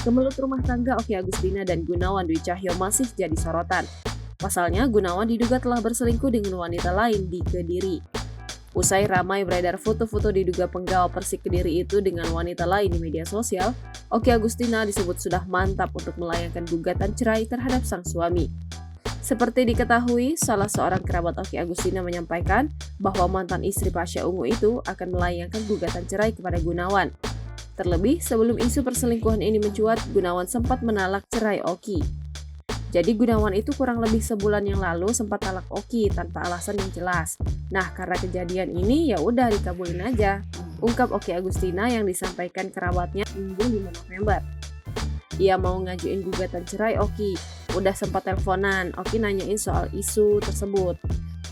Kemelut rumah tangga Oki Agustina dan Gunawan Dwi Cahyo masih jadi sorotan. Pasalnya, Gunawan diduga telah berselingkuh dengan wanita lain di Kediri. Usai ramai beredar foto-foto diduga penggawa Persik Kediri itu dengan wanita lain di media sosial, Oki Agustina disebut sudah mantap untuk melayangkan gugatan cerai terhadap sang suami. Seperti diketahui, salah seorang kerabat Oki Agustina menyampaikan bahwa mantan istri Pasha Ungu itu akan melayangkan gugatan cerai kepada Gunawan. Terlebih, sebelum isu perselingkuhan ini mencuat, Gunawan sempat menalak cerai Oki. Jadi Gunawan itu kurang lebih sebulan yang lalu sempat talak Oki tanpa alasan yang jelas. Nah, karena kejadian ini ya udah dikabulin aja, ungkap Oki Agustina yang disampaikan kerabatnya Minggu 5 November. Ia mau ngajuin gugatan cerai Oki. Udah sempat teleponan, Oki nanyain soal isu tersebut.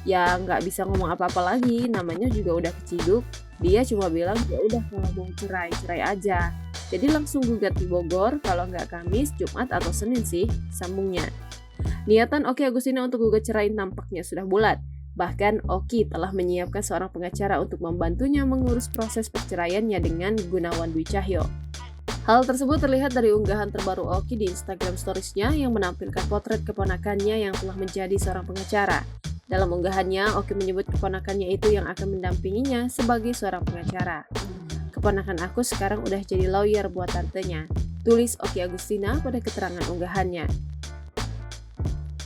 Ya nggak bisa ngomong apa-apa lagi, namanya juga udah keciduk. Dia cuma bilang ya udah kalau mau cerai aja. Jadi langsung gugat di Bogor, kalau nggak Kamis, Jumat atau Senin sih, sambungnya. Niatan Oki Agustina untuk gugat cerai nampaknya sudah bulat. Bahkan Oki telah menyiapkan seorang pengacara untuk membantunya mengurus proses perceraiannya dengan Gunawan Dwi Cahyo. Hal tersebut terlihat dari unggahan terbaru Oki di Instagram Stories-nya yang menampilkan potret keponakannya yang telah menjadi seorang pengacara. Dalam unggahannya, Oki menyebut keponakannya itu yang akan mendampinginya sebagai seorang pengacara. Keponakan aku sekarang udah jadi lawyer buat tantenya, tulis Oki Agustina pada keterangan unggahannya.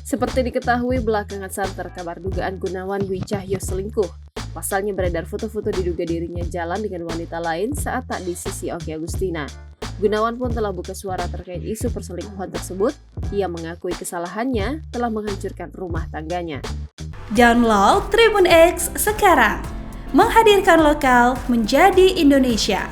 Seperti diketahui belakangan santer kabar dugaan Gunawan Dwi Cahyo selingkuh. Pasalnya beredar foto-foto diduga dirinya jalan dengan wanita lain saat tak di sisi Oki Agustina. Gunawan pun telah buka suara terkait isu perselingkuhan tersebut. Ia mengakui kesalahannya telah menghancurkan rumah tangganya. Download Tribun X sekarang, menghadirkan lokal menjadi Indonesia.